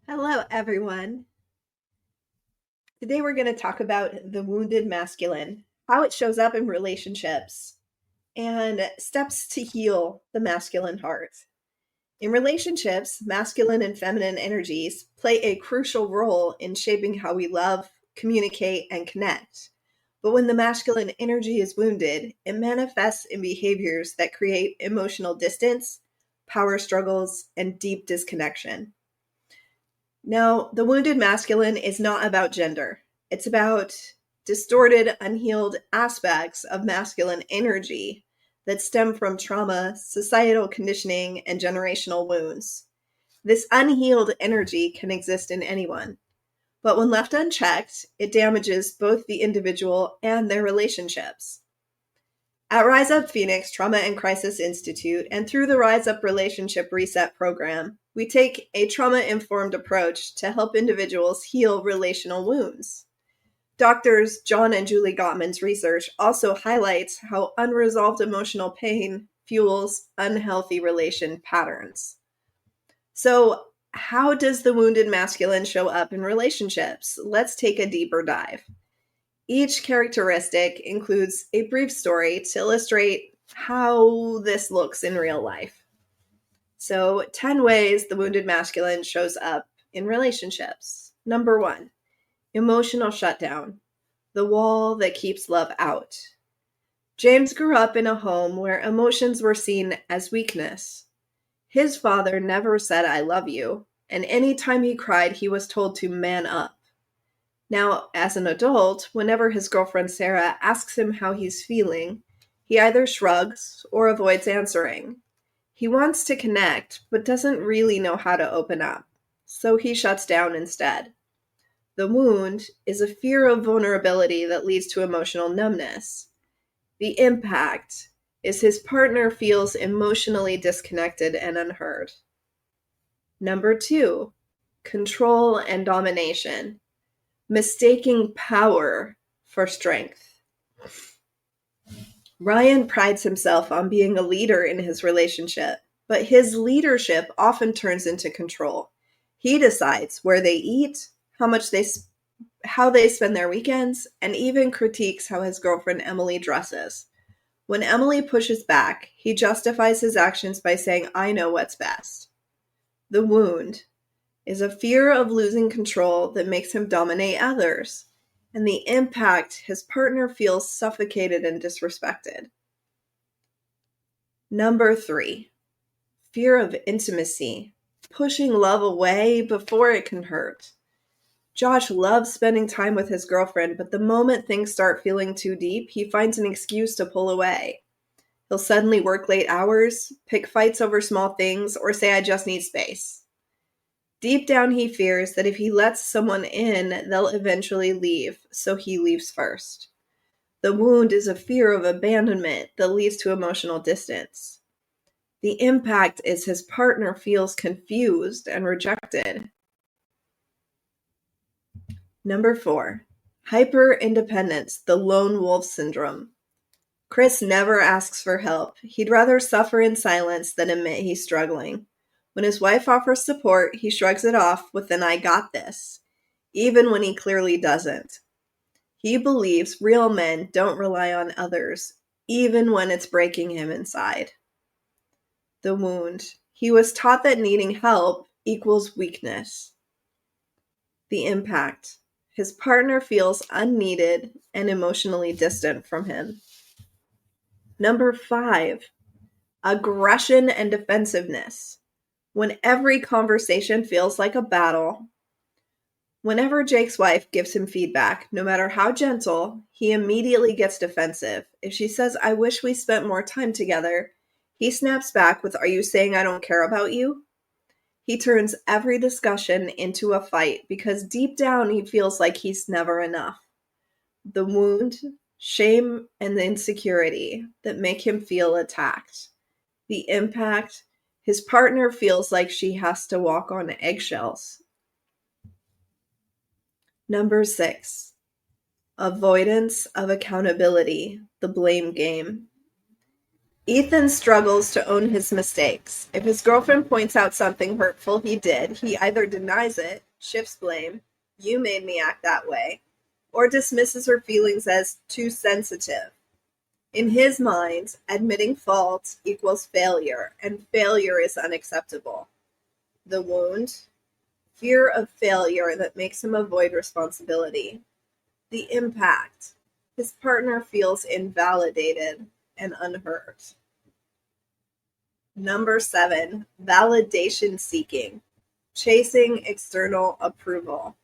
Hello, everyone. Today we're going to talk about the wounded masculine, how it shows up in relationships, and steps to heal the masculine heart. In relationships, masculine and feminine energies play a crucial role in shaping how we love, communicate, and connect. But when the masculine energy is wounded, it manifests in behaviors that create emotional distance, power struggles, and deep disconnection. Now, the wounded masculine is not about gender. It's about distorted, unhealed aspects of masculine energy that stem from trauma, societal conditioning, and generational wounds. This unhealed energy can exist in anyone, but when left unchecked, it damages both the individual and their relationships. At Rise Up Phoenix Trauma and Crisis Institute and through the Rise Up Relationship Reset program, we take a trauma-informed approach to help individuals heal relational wounds. Doctors John and Julie Gottman's research also highlights how unresolved emotional pain fuels unhealthy relation patterns. So, how does the wounded masculine show up in relationships? Let's take a deeper dive. Each characteristic includes a brief story to illustrate how this looks in real life. So, 10 ways the wounded masculine shows up in relationships. Number 1, emotional shutdown, the wall that keeps love out. James grew up in a home where emotions were seen as weakness. His father never said, "I love you," and anytime he cried, he was told to man up. Now, as an adult, whenever his girlfriend Sarah asks him how he's feeling, he either shrugs or avoids answering. He wants to connect, but doesn't really know how to open up, so he shuts down instead. The wound is a fear of vulnerability that leads to emotional numbness. The impact is his partner feels emotionally disconnected and unheard. Number 2, control and domination. Mistaking power for strength. Ryan prides himself on being a leader in his relationship, but his leadership often turns into control. He decides where they eat, how they spend their weekends, and even critiques how his girlfriend Emily dresses. When Emily pushes back, he justifies his actions by saying, "I know what's best." The wound is a fear of losing control that makes him dominate others, and the impact his partner feels suffocated and disrespected. Number 3, fear of intimacy, pushing love away before it can hurt. Josh loves spending time with his girlfriend, but the moment things start feeling too deep, he finds an excuse to pull away. He'll suddenly work late hours, pick fights over small things, or say, "I just need space." Deep down, he fears that if he lets someone in, they'll eventually leave, so he leaves first. The wound is a fear of abandonment that leads to emotional distance. The impact is his partner feels confused and rejected. Number 4, hyper-independence, the lone wolf syndrome. Chris never asks for help. He'd rather suffer in silence than admit he's struggling. When his wife offers support, he shrugs it off with an "I got this," even when he clearly doesn't. He believes real men don't rely on others, even when it's breaking him inside. The wound. He was taught that needing help equals weakness. The impact. His partner feels unneeded and emotionally distant from him. Number 5, aggression and defensiveness. When every conversation feels like a battle. Whenever Jake's wife gives him feedback, no matter how gentle, he immediately gets defensive. If she says, "I wish we spent more time together," he snaps back with, "Are you saying I don't care about you?" He turns every discussion into a fight because deep down he feels like he's never enough. The wound, shame, and the insecurity that make him feel attacked. The impact, his partner feels like she has to walk on eggshells. Number 6, avoidance of accountability, the blame game. Ethan struggles to own his mistakes. If his girlfriend points out something hurtful he did, he either denies it, shifts blame, you made me act that way, or dismisses her feelings as too sensitive. In his mind, admitting fault equals failure, and failure is unacceptable. The wound, fear of failure that makes him avoid responsibility. The impact, his partner feels invalidated and unheard. Number 7, validation seeking, chasing external approval.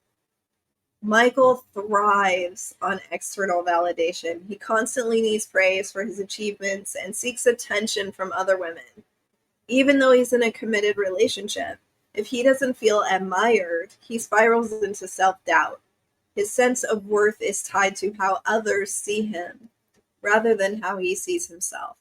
Michael thrives on external validation. He constantly needs praise for his achievements and seeks attention from other women. Even though he's in a committed relationship, if he doesn't feel admired, he spirals into self-doubt. His sense of worth is tied to how others see him, rather than how he sees himself.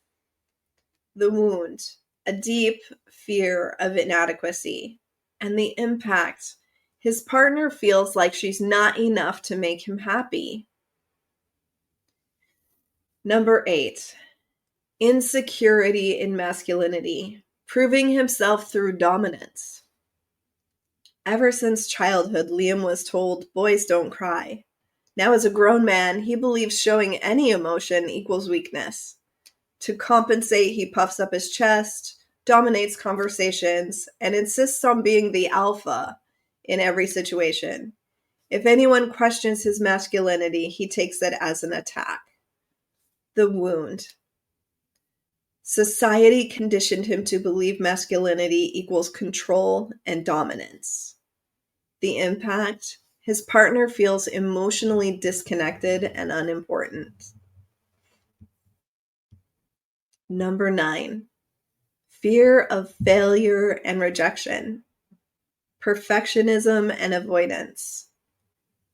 The wound, a deep fear of inadequacy, and the impact. His partner feels like she's not enough to make him happy. Number 8, insecurity in masculinity, proving himself through dominance. Ever since childhood, Liam was told boys don't cry. Now, as a grown man, he believes showing any emotion equals weakness. To compensate, he puffs up his chest, dominates conversations, and insists on being the alpha in every situation. If anyone questions his masculinity, he takes it as an attack. The wound. Society conditioned him to believe masculinity equals control and dominance. The impact. His partner feels emotionally disconnected and unimportant. Number 9, fear of failure and rejection, perfectionism and avoidance.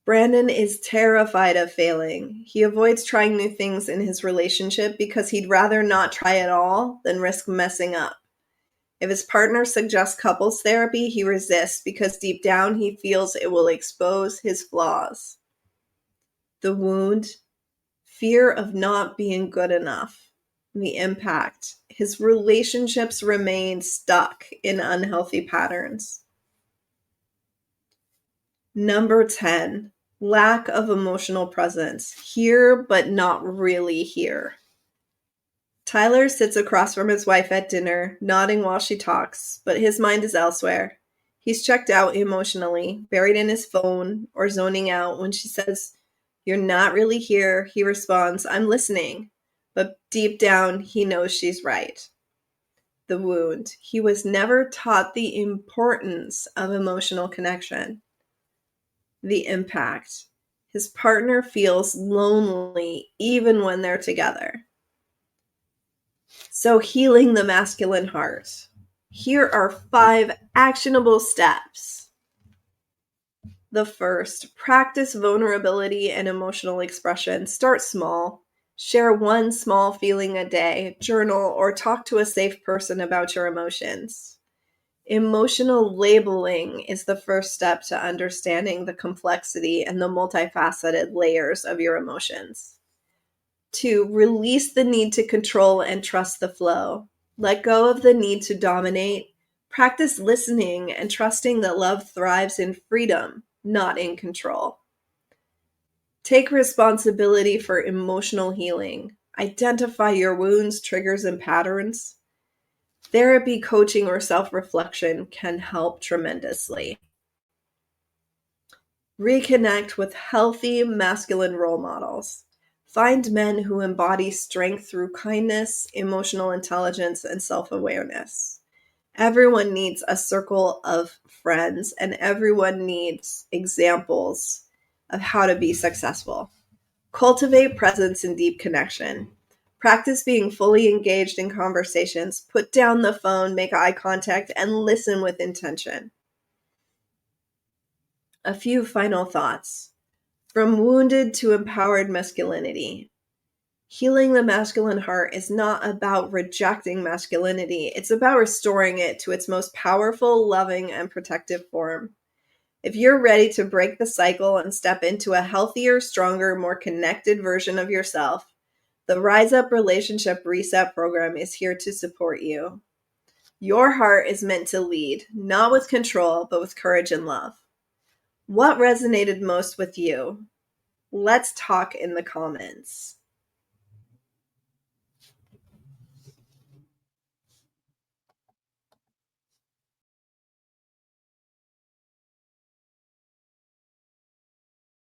Brandon is terrified of failing. He avoids trying new things in his relationship because he'd rather not try at all than risk messing up. If his partner suggests couples therapy, he resists because deep down he feels it will expose his flaws. The wound, fear of not being good enough. The impact, his relationships remain stuck in unhealthy patterns. Number 10, lack of emotional presence, here but not really here. Tyler sits across from his wife at dinner, nodding while she talks, but his mind is elsewhere. He's checked out emotionally, buried in his phone, or zoning out. When she says, "You're not really here," he responds, "I'm listening." But deep down, he knows she's right. The wound. He was never taught the importance of emotional connection. The impact. His partner feels lonely even when they're together. So, healing the masculine heart. Here are 5 actionable steps. The first, practice vulnerability and emotional expression. Start small. Share one small feeling a day, journal, or talk to a safe person about your emotions. Emotional labeling is the first step to understanding the complexity and the multifaceted layers of your emotions. 2, release the need to control and trust the flow. Let go of the need to dominate. Practice listening and trusting that love thrives in freedom, not in control. Take responsibility for emotional healing. Identify your wounds, triggers, and patterns. Therapy, coaching, or self-reflection can help tremendously. Reconnect with healthy masculine role models. Find men who embody strength through kindness, emotional intelligence, and self-awareness. Everyone needs a circle of friends, and everyone needs examples of how to be successful. Cultivate presence and deep connection. Practice being fully engaged in conversations. Put down the phone, make eye contact, and listen with intention. A few final thoughts. From wounded to empowered masculinity. Healing the masculine heart is not about rejecting masculinity. It's about restoring it to its most powerful, loving, and protective form. If you're ready to break the cycle and step into a healthier, stronger, more connected version of yourself, The Rise Up Relationship Reset program is here to support you. Your heart is meant to lead, not with control, but with courage and love. What resonated most with you? Let's talk in the comments.